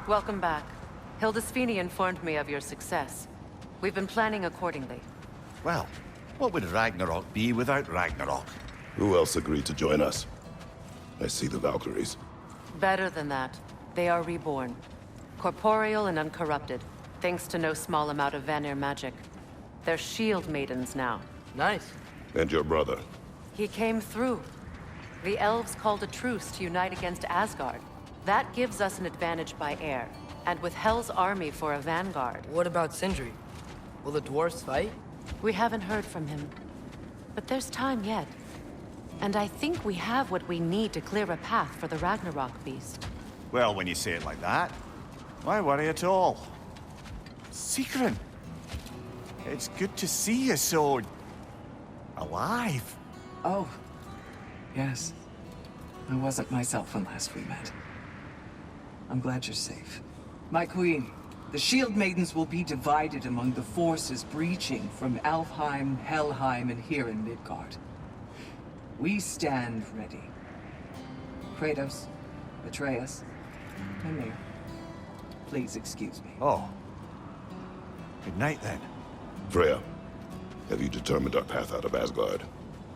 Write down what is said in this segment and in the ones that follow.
Welcome back. Hildesfini informed me of your success. We've been planning accordingly. Well, what would Ragnarok be without Ragnarok? Who else agreed to join us? I see the Valkyries. Better than that. They are reborn. Corporeal and uncorrupted, thanks to no small amount of Vanir magic. They're shield maidens now. Nice. And your brother? He came through. The elves called a truce to unite against Asgard. That gives us an advantage by air, and with Hell's army for a vanguard. What about Sindri? Will the dwarves fight? We haven't heard from him. But there's time yet. And I think we have what we need to clear a path for the Ragnarok beast. Well, when you say it like that, why worry at all? Secret, it's good to see you so... alive. Oh, yes. I wasn't myself when last we met. I'm glad you're safe. My queen, the Shield Maidens will be divided among the forces breaching from Alfheim, Helheim, and here in Midgard. We stand ready. Kratos, Atreus, Mimir, please excuse me. Oh. Good night, then. Freya, have you determined our path out of Asgard?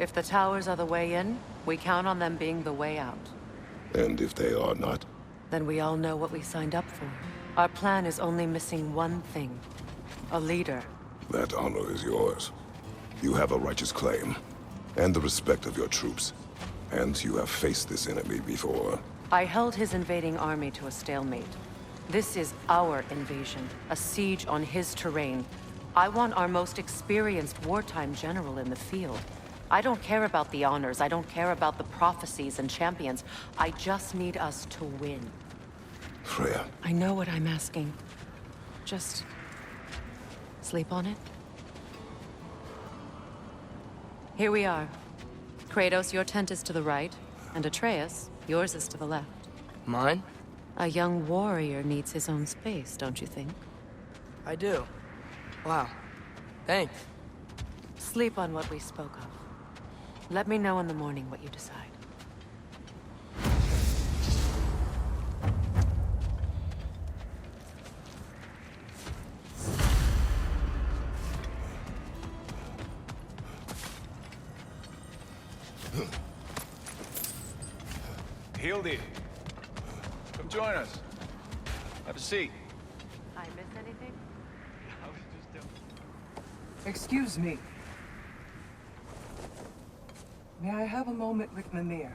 If the towers are the way in, we count on them being the way out. And if they are not? Then we all know what we signed up for. Our plan is only missing one thing. A leader. That honor is yours. You have a righteous claim, and the respect of your troops. And you have faced this enemy before. I held his invading army to a stalemate. This is our invasion, a siege on his terrain. I want our most experienced wartime general in the field. I don't care about the honors, I don't care about the prophecies and champions. I just need us to win. Freya. I know what I'm asking. Just... sleep on it? Here we are. Kratos, your tent is to the right, and Atreus, yours is to the left. Mine? A young warrior needs his own space, don't you think? I do. Wow. Thanks. Sleep on what we spoke of. Let me know in the morning what you decide. Hildy, come join us. Have a seat. I miss anything? Excuse me. May I have a moment with Mimir?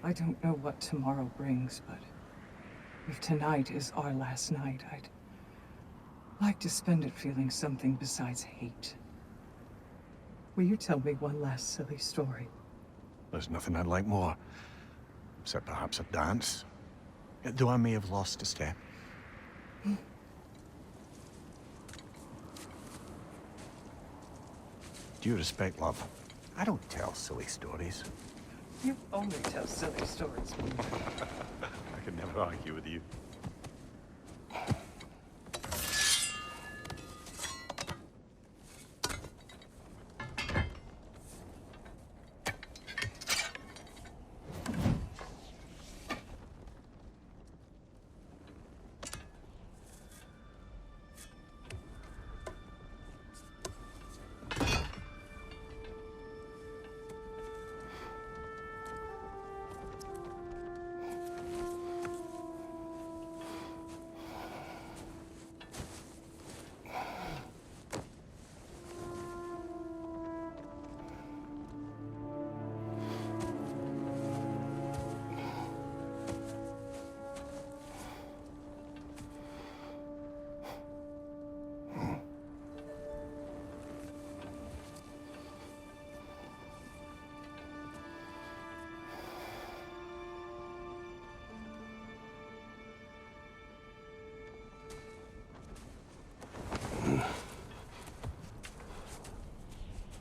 I don't know what tomorrow brings, but if tonight is our last night, I'd like to spend it feeling something besides hate. Will you tell me one last silly story? There's nothing I'd like more. Except perhaps a dance. Though I may have lost a step. Do you respect love? I don't tell silly stories. You only tell silly stories. I can never argue with you.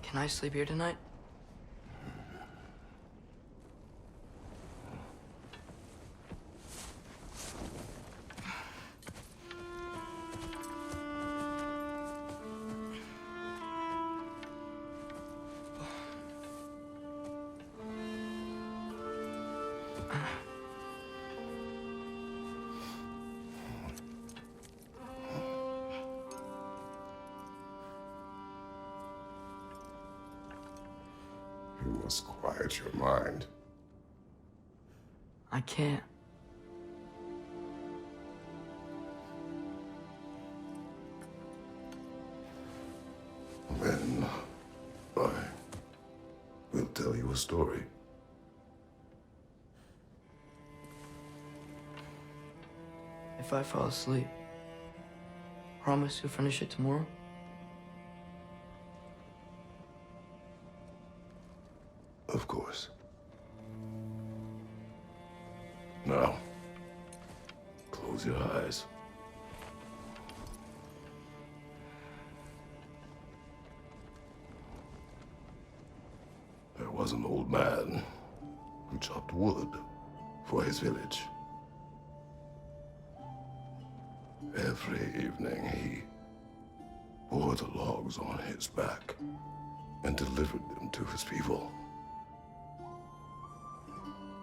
Can I sleep here tonight? You must quiet your mind. I can't. Then I will tell you a story. If I fall asleep, promise you'll finish it tomorrow? Of course. Now, close your eyes. There was an old man who chopped wood for his village. Every evening he bore the logs on his back and delivered them to his people.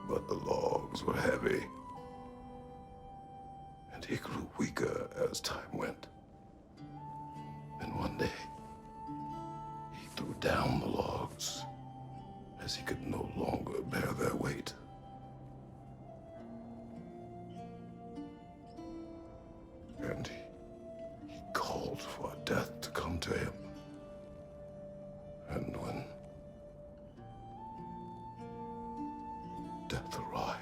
But the logs were heavy, and he grew weaker as time went. And one day, he threw down the logs as he could no longer bear their weight. And he called for death to come to him. And when death arrived,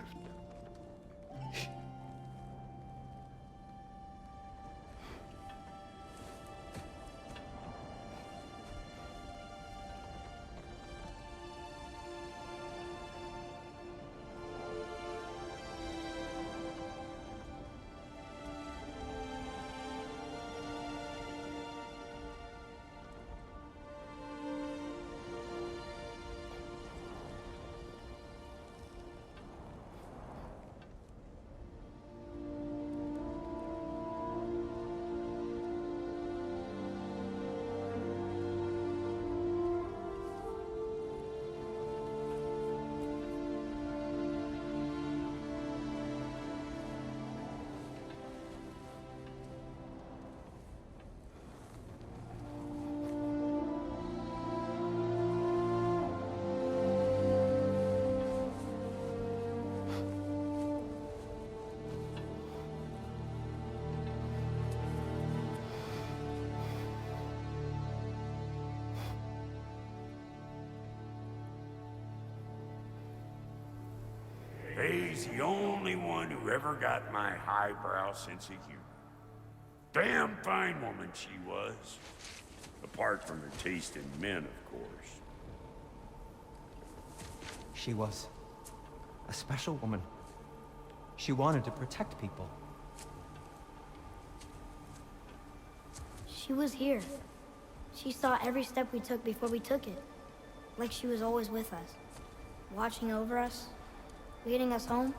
He's the only one who ever got my highbrow sense of humor. Damn fine woman she was. Apart from her taste in men, of course. She was a special woman. She wanted to protect people. She was here. She saw every step we took before we took it. Like she was always with us. Watching over us. Leading us home.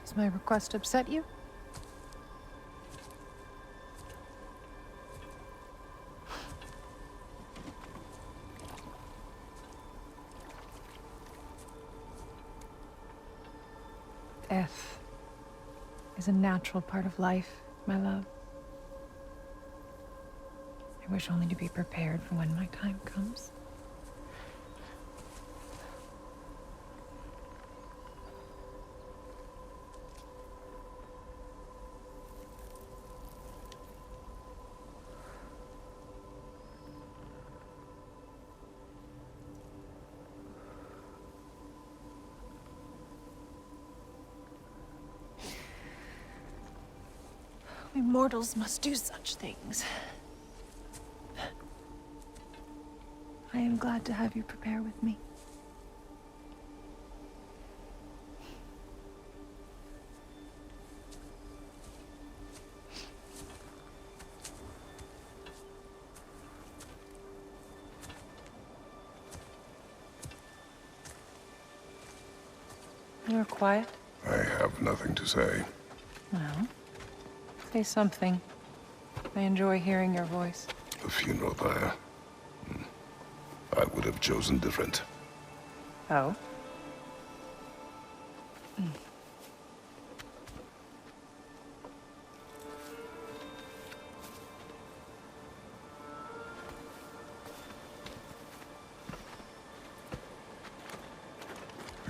Does my request upset you? Death is a natural part of life, my love. I wish only to be prepared for when my time comes. We mortals must do such things. I am glad to have you prepare with me. You're quiet? I have nothing to say. Well, say something. I enjoy hearing your voice. The funeral pyre. I would have chosen different. Oh?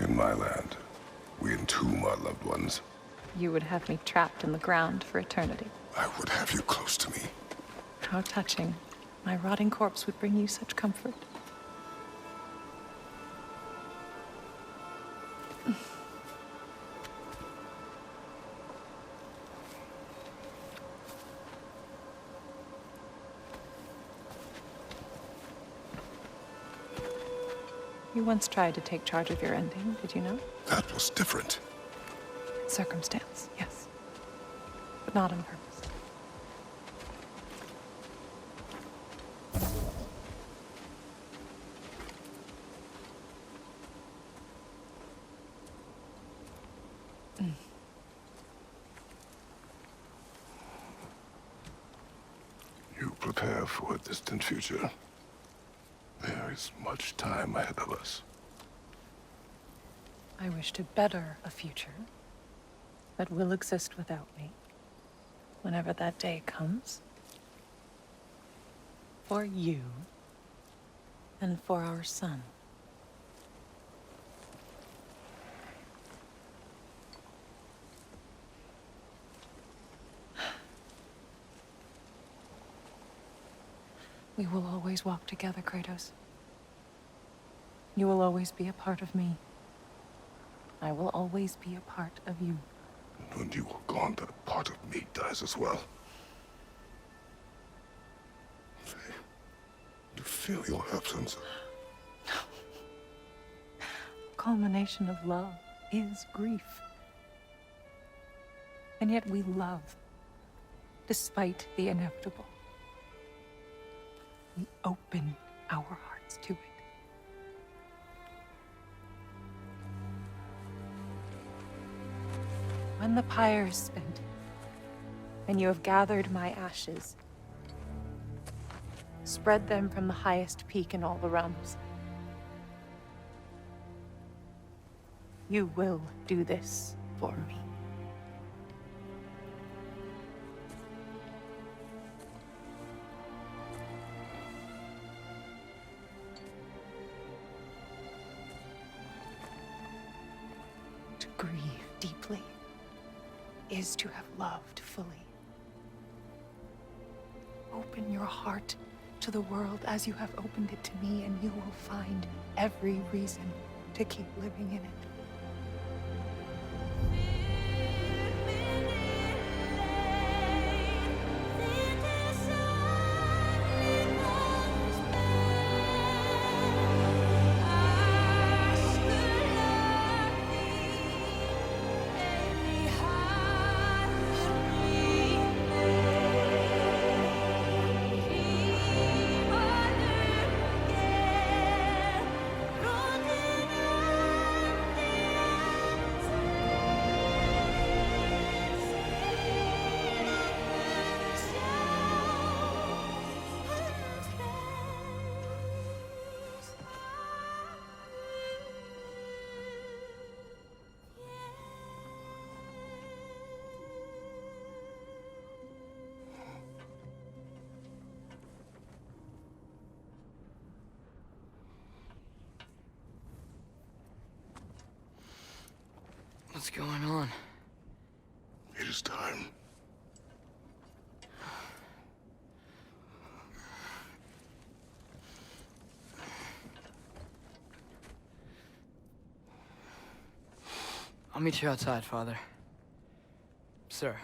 in my land, we entomb our loved ones. You would have me trapped in the ground for eternity. I would have you close to me. How touching. My rotting corpse would bring you such comfort. You once tried to take charge of your ending, did you know? That was different. Circumstance, yes. But not on purpose. You prepare for a distant future. There is much time ahead of us. I wish to better a future that will exist without me, whenever that day comes. For you, and for our son. We will always walk together, Kratos. You will always be a part of me. I will always be a part of you. When you are gone, that part of me dies as well. Faye, you feel your absence. Culmination of love is grief. And yet we love, despite the inevitable. We open our hearts to it. When the pyre is spent, and you have gathered my ashes, spread them from the highest peak in all the realms. You will do this for me. To grieve deeply is to have loved fully. Open your heart to the world as you have opened it to me, and you will find every reason to keep living in it. What's going on? It is time. I'll meet you outside, Father. Sir.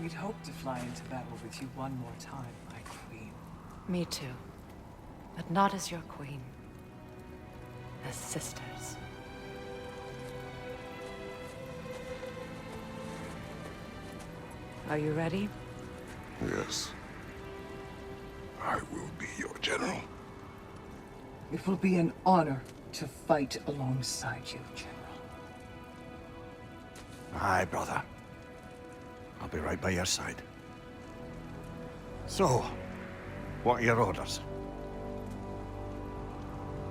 We'd hoped to fly into battle with you one more time, my queen. Me too. But not as your queen. As sisters. Are you ready? Yes. I will be. your general. It will be an honor to fight alongside you, General. Aye, brother. I'll be right by your side. So, what are your orders?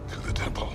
To the temple.